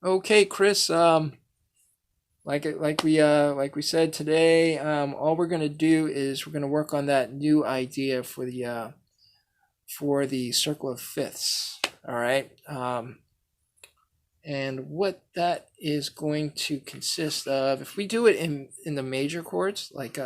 Okay, Chris. Like we said today, all we're gonna do is we're gonna work on that new idea for the circle of fifths. All right. And what that is going to consist of, if we do it in the major chords, like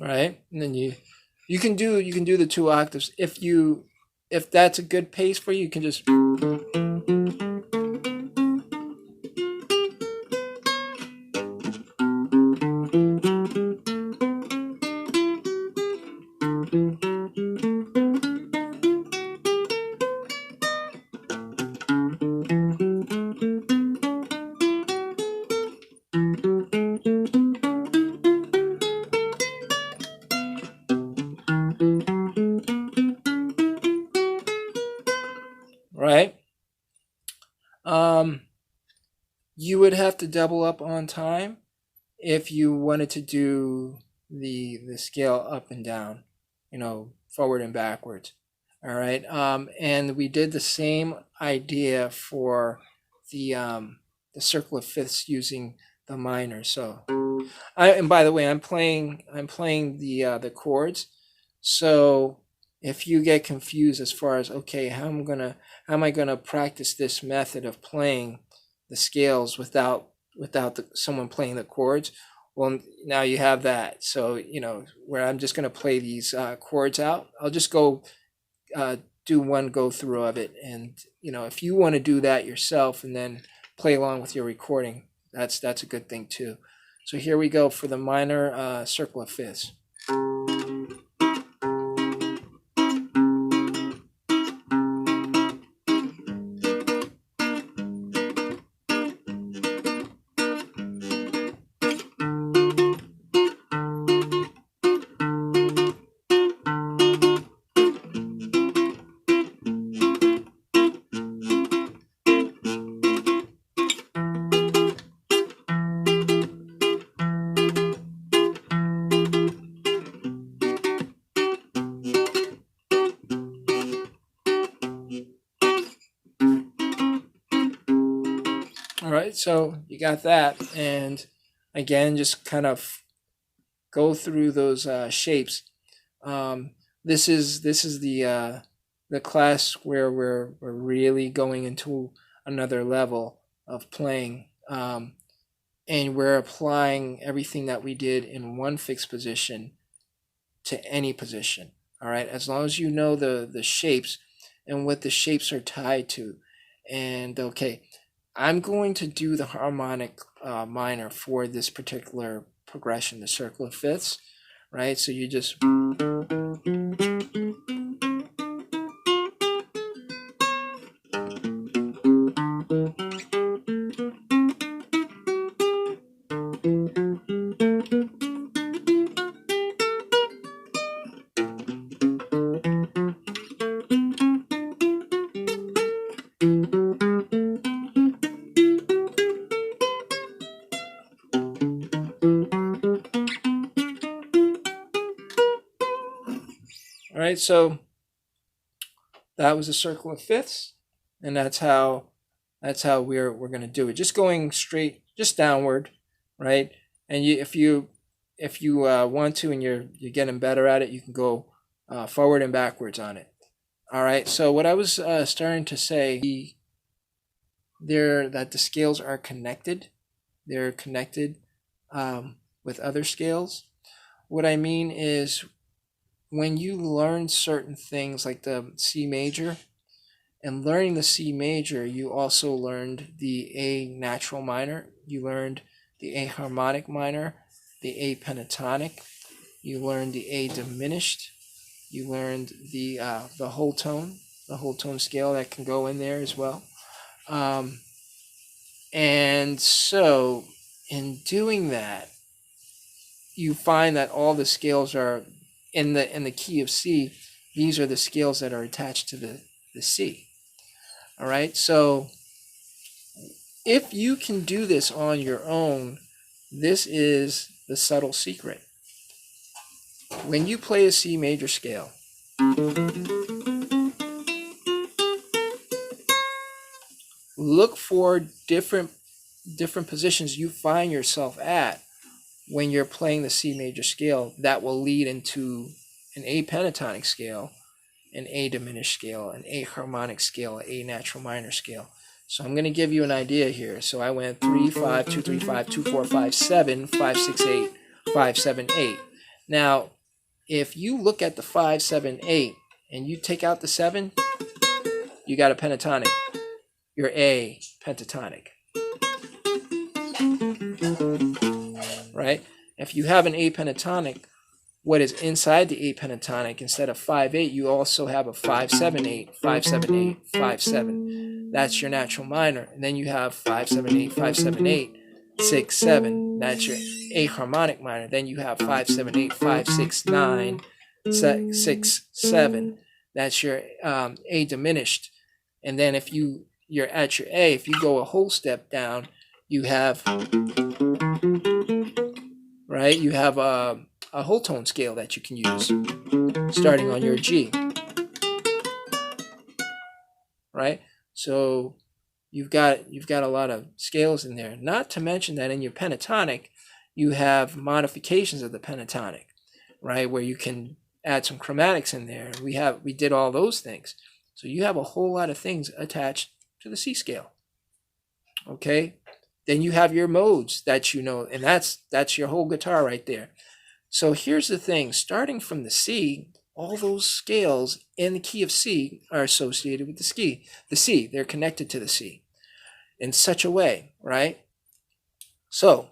right, and then you can do the two octaves if that's a good pace for you. You can just right. Um, you would have to double up on time if you wanted to do the scale up and down, forward and backwards. All right. And we did the same idea for the circle of fifths using the minor. So and by the way, I'm playing the chords. So if you get confused as far as, okay, how am I gonna practice this method of playing the scales without someone playing the chords? Well, now you have that. So where I'm just gonna play these chords out. I'll just go uh, do one go through of it, and if you want to do that yourself and then play along with your recording, that's a good thing too. So here we go for the minor circle of fifths. All right, so you got that, and again, just kind of go through those shapes. Um, this is the class where we're really going into another level of playing, and we're applying everything that we did in one fixed position to any position. All right, as long as you know the shapes and what the shapes are tied to. And okay, I'm going to do the harmonic minor for this particular progression, the circle of fifths, right? So you just all right. So that was a circle of fifths, and that's how we're going to do it. Just going straight, just downward, right? And if you want to, and you're getting better at it, you can go forward and backwards on it. All right. So what I was starting to say there, that the scales are connected. They're connected with other scales. What I mean is when you learn certain things like the C major, and learning the C major, you also learned the A natural minor, you learned the A harmonic minor, the A pentatonic, you learned the A diminished, you learned the whole tone scale that can go in there as well. Um, and so, in doing that, you find that all the scales are in the key of C. These are the scales that are attached to the C. All right. So if you can do this on your own, this is the subtle secret. When you play a C major scale, look for different positions you find yourself at when you're playing the C major scale that will lead into an A pentatonic scale, an A diminished scale, an A harmonic scale, an A natural minor scale. So I'm going to give you an idea here. So I went 3, 5, 2, 3, 5, 2, 4, 5, 7, 5, 6, 8, 5, 7, 8. Now, if you look at the 5, 7, 8, and you take out the 7, you got a pentatonic. Your A pentatonic. Right? If you have an A pentatonic, what is inside the A pentatonic, instead of 5, 8, you also have a 5, 7, 8, 5, 7, 8, 5, 7. That's your natural minor. And then you have 5, 7, 8, 5, 7, 8, 6, 7. That's your A harmonic minor. Then you have 5, 7, 8, 5, 6, 9, 6, 7. That's your A diminished. And then if you're at your A, if you go a whole step down, you have, right? You have a whole tone scale that you can use, starting on your G, right? So you've got a lot of scales in there. Not to mention that in your pentatonic, you have modifications of the pentatonic, right? Where you can add some chromatics in there. We did all those things. So you have a whole lot of things attached to the C scale. Okay? Then you have your modes that you know, and that's your whole guitar right there. So here's the thing, starting from the C, all those scales in the key of C are associated with the C. They're connected to the C in such a way, right? So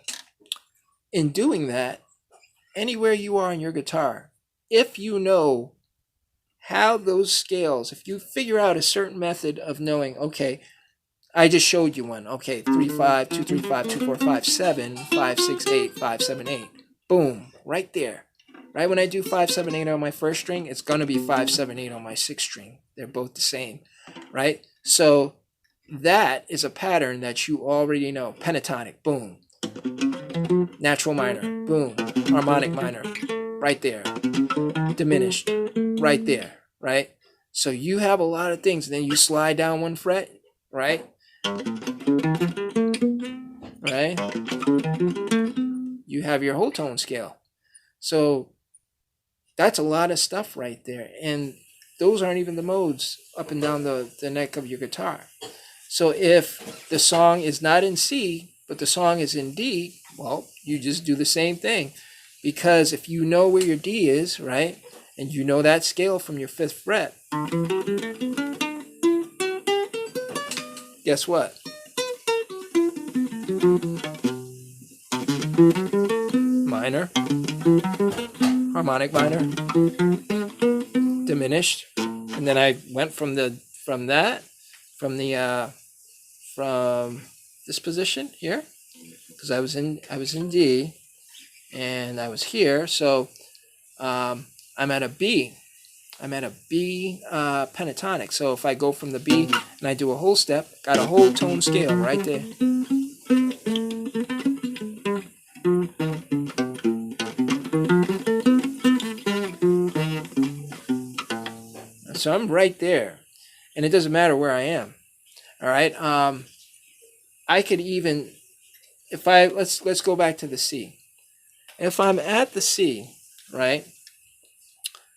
in doing that, anywhere you are on your guitar, if you know how those scales, if you figure out a certain method of knowing, okay, I just showed you one. Okay, 3, 5, 2, 3, 5, 2, 4, 5, 7, 5, 6, 8, 5, 7, 8. Boom, right there. Right when I do 5, 7, 8 on my first string, it's going to be 5, 7, 8 on my sixth string. They're both the same, right? So that is a pattern that you already know. Pentatonic, boom. Natural minor, boom. Harmonic minor, right there. Diminished, right there, right? So you have a lot of things. And then you slide down one fret, right? Right? You have your whole tone scale. So that's a lot of stuff right there. And those aren't even the modes up and down the neck of your guitar. So if the song is not in C, but the song is in D, well, you just do the same thing. Because if you know where your D is, right, and you know that scale from your 5th fret, guess what? Minor, harmonic minor, diminished, and then I went from this position here, because I was in D, and I was here, so I'm at a B. I'm at a B pentatonic. So if I go from the B and I do a whole step, got a whole tone scale right there. So I'm right there, and it doesn't matter where I am. All right. I could even, if I let's go back to the C. If I'm at the C, right,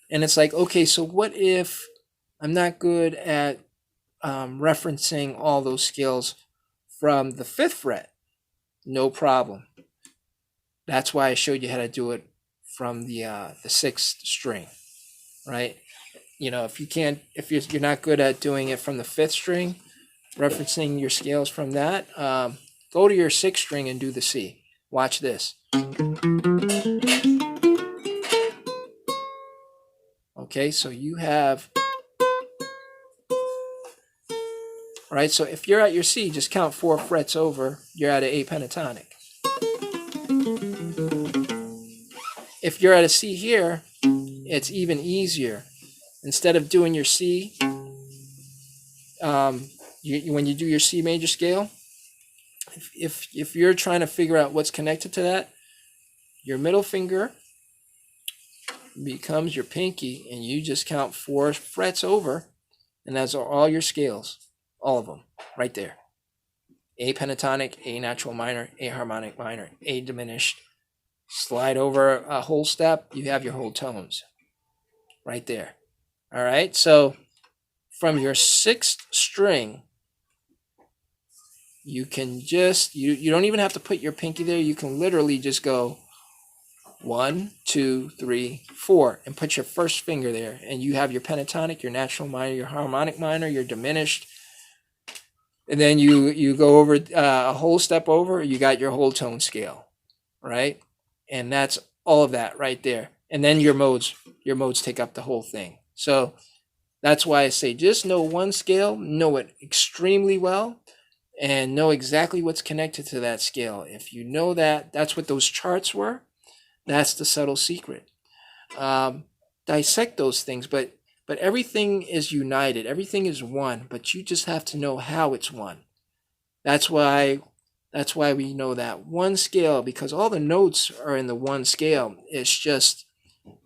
and it's like, okay, so what if I'm not good at referencing all those scales from the 5th fret? No problem. That's why I showed you how to do it from the 6th string, right? You know, if you're not good at doing it from the 5th string, referencing your scales from that, go to your 6th string and do the C. Watch this. Okay, so you have, right? So if you're at your C, just count 4 frets over, you're at an A pentatonic. If you're at a C here, it's even easier. Instead of doing your C, when you do your C major scale, if you're trying to figure out what's connected to that, your middle finger becomes your pinky, and you just count 4 frets over, and that's all your scales, all of them, right there. A pentatonic, A natural minor, A harmonic minor, A diminished. Slide over a whole step, you have your whole tones right there. All right, so from your 6th string, you can just, you don't even have to put your pinky there. You can literally just go 1, 2, 3, 4, and put your first finger there, and you have your pentatonic, your natural minor, your harmonic minor, your diminished, and then you go over a whole step over, you got your whole tone scale, right? And that's all of that right there. And then your modes take up the whole thing. So that's why I say just know one scale, know it extremely well, and know exactly what's connected to that scale. If you know that, that's what those charts were. That's the subtle secret. Dissect those things, but everything is united. Everything is one, but you just have to know how it's one. That's why we know that one scale, because all the notes are in the one scale. It's just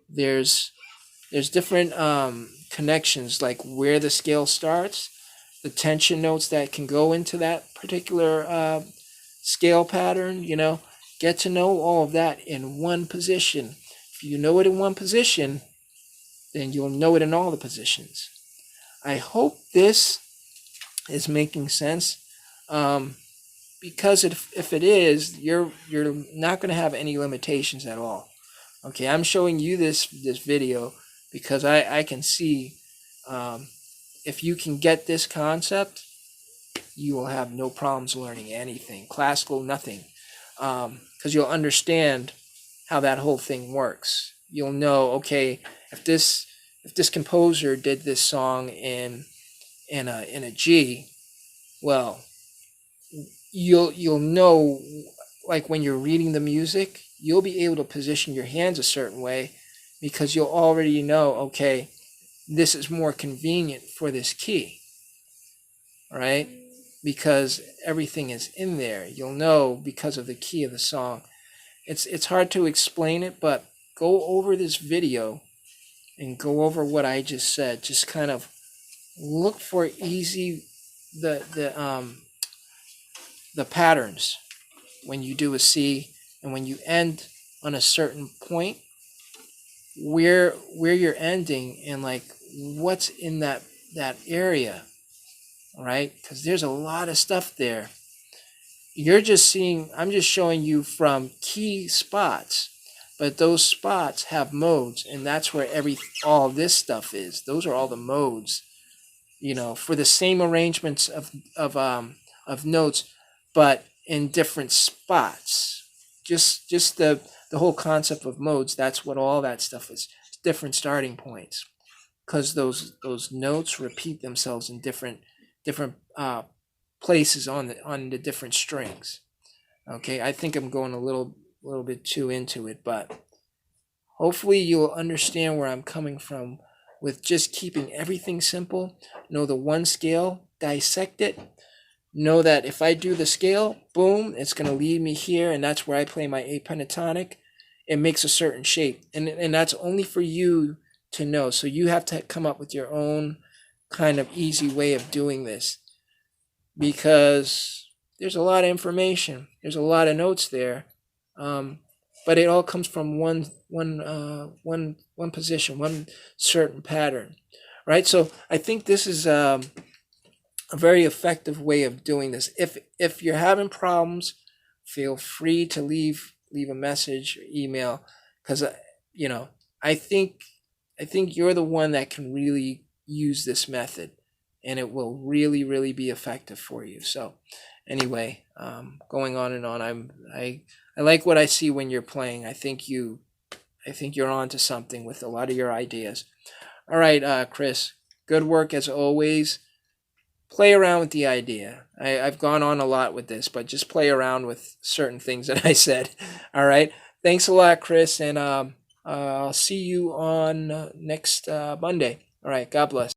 there's different connections, like where the scale starts, the tension notes that can go into that particular scale pattern. Get to know all of that in one position. If you know it in one position, then you'll know it in all the positions. I hope this is making sense, because if it is, you're not going to have any limitations at all. Okay, I'm showing you this video because I can see, if you can get this concept, you will have no problems learning anything, classical, nothing, because you'll understand how that whole thing works. You'll know, okay, if this composer did this song in a G, well, you'll know, like when you're reading the music, you'll be able to position your hands a certain way, because you'll already know, okay, this is more convenient for this key, right? Because everything is in there. You'll know because of the key of the song. It's hard to explain it, but go over this video and go over what I just said. Just kind of look for easy the patterns when you do a C, and when you end on a certain point, where you're ending, and like what's in that area, right? Because there's a lot of stuff there. You're just seeing, I'm just showing you from key spots, but those spots have modes, and that's where all this stuff is. Those are all the modes, for the same arrangements of notes, but in different spots. Just the whole concept of modes. That's what all that stuff is. It's different starting points, because those notes repeat themselves in different places on the different strings. Okay, I think I'm going a little bit too into it, but hopefully you'll understand where I'm coming from with just keeping everything simple. Know the one scale, dissect it. Know that if I do the scale, boom, it's going to lead me here, and that's where I play my A pentatonic. It makes a certain shape, and that's only for you to know. So you have to come up with your own kind of easy way of doing this, because there's a lot of information. There's a lot of notes there, but it all comes from one position, one certain pattern, right? So I think this is a very effective way of doing this. If you're having problems, feel free to leave a message or email, because I think you're the one that can really use this method, and it will really, really be effective for you. So anyway, going on and on, I like what I see when you're playing. I think you're on to something with a lot of your ideas. All right, Chris. Good work as always. Play around with the idea. I've gone on a lot with this, but just play around with certain things that I said. All right. Thanks a lot, Chris, and I'll see you on next Monday. All right. God bless.